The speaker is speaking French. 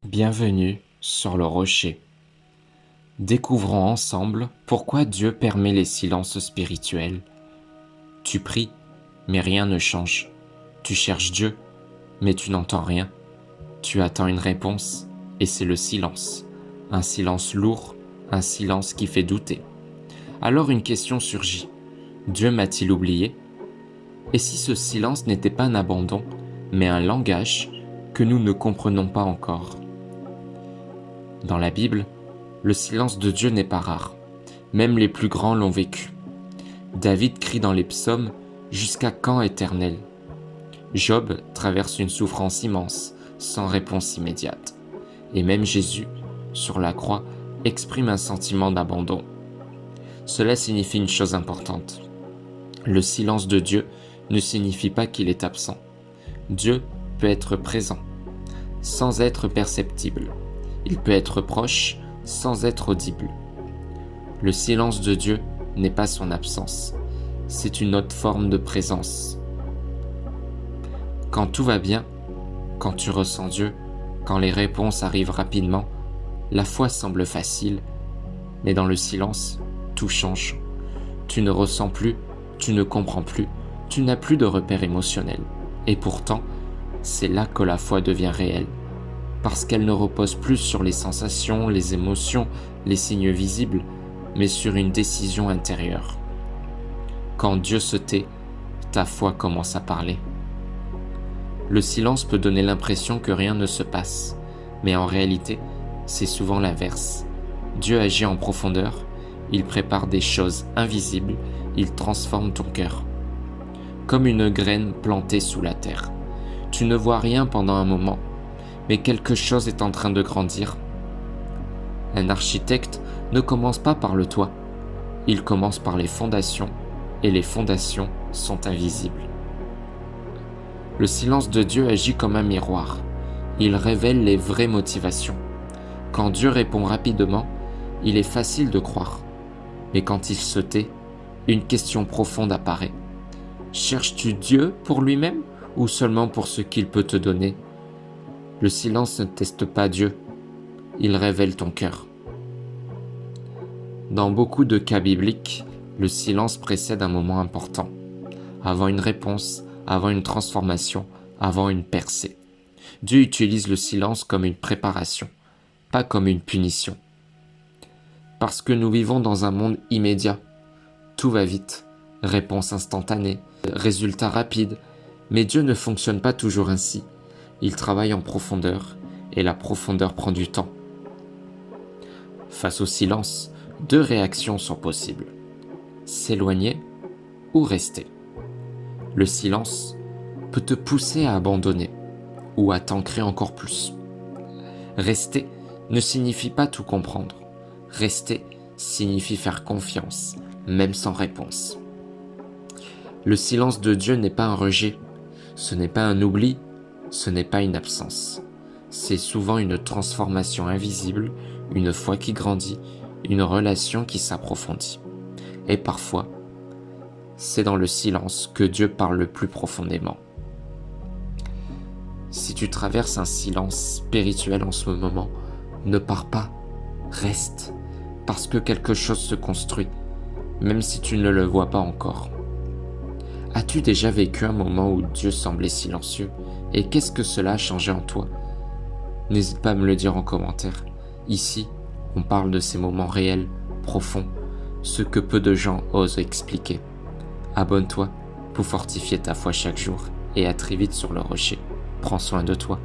Bienvenue sur le rocher. Découvrons ensemble pourquoi Dieu permet les silences spirituels. Tu pries, mais rien ne change. Tu cherches Dieu, mais tu n'entends rien. Tu attends une réponse, et c'est le silence. Un silence lourd, un silence qui fait douter. Alors une question surgit. Dieu m'a-t-il oublié? Et si ce silence n'était pas un abandon, mais un langage que nous ne comprenons pas encore? Dans la Bible, le silence de Dieu n'est pas rare. Même les plus grands l'ont vécu. David crie dans les psaumes « Jusqu'à quand, Éternel ?» Job traverse une souffrance immense, sans réponse immédiate. Et même Jésus, sur la croix, exprime un sentiment d'abandon. Cela signifie une chose importante. Le silence de Dieu ne signifie pas qu'il est absent. Dieu peut être présent, sans être perceptible. Il peut être proche, sans être audible. Le silence de Dieu n'est pas son absence, c'est une autre forme de présence. Quand tout va bien, quand tu ressens Dieu, quand les réponses arrivent rapidement, la foi semble facile, mais dans le silence, tout change. Tu ne ressens plus, tu ne comprends plus, tu n'as plus de repères émotionnels. Et pourtant, c'est là que la foi devient réelle. Parce qu'elle ne repose plus sur les sensations, les émotions, les signes visibles, mais sur une décision intérieure. Quand Dieu se tait, ta foi commence à parler. Le silence peut donner l'impression que rien ne se passe, mais en réalité, c'est souvent l'inverse. Dieu agit en profondeur, il prépare des choses invisibles, il transforme ton cœur. Comme une graine plantée sous la terre. Tu ne vois rien pendant un moment, mais quelque chose est en train de grandir. Un architecte ne commence pas par le toit, il commence par les fondations, et les fondations sont invisibles. Le silence de Dieu agit comme un miroir, il révèle les vraies motivations. Quand Dieu répond rapidement, il est facile de croire, mais quand il se tait, une question profonde apparaît. Cherches-tu Dieu pour lui-même ou seulement pour ce qu'il peut te donner? Le silence ne teste pas Dieu, il révèle ton cœur. Dans beaucoup de cas bibliques, le silence précède un moment important, avant une réponse, avant une transformation, avant une percée. Dieu utilise le silence comme une préparation, pas comme une punition. Parce que nous vivons dans un monde immédiat, tout va vite, réponse instantanée, résultats rapides, mais Dieu ne fonctionne pas toujours ainsi. Il travaille en profondeur, et la profondeur prend du temps. Face au silence, deux réactions sont possibles. S'éloigner ou rester. Le silence peut te pousser à abandonner ou à t'ancrer encore plus. Rester ne signifie pas tout comprendre. Rester signifie faire confiance, même sans réponse. Le silence de Dieu n'est pas un rejet, ce n'est pas un oubli, ce n'est pas une absence. C'est souvent une transformation invisible, une foi qui grandit, une relation qui s'approfondit. Et parfois, c'est dans le silence que Dieu parle le plus profondément. Si tu traverses un silence spirituel en ce moment, ne pars pas, reste, parce que quelque chose se construit, même si tu ne le vois pas encore. As-tu déjà vécu un moment où Dieu semblait silencieux? Et qu'est-ce que cela a changé en toi? N'hésite pas à me le dire en commentaire. Ici, on parle de ces moments réels, profonds, ce que peu de gens osent expliquer. Abonne-toi pour fortifier ta foi chaque jour et à très vite sur le rocher. Prends soin de toi.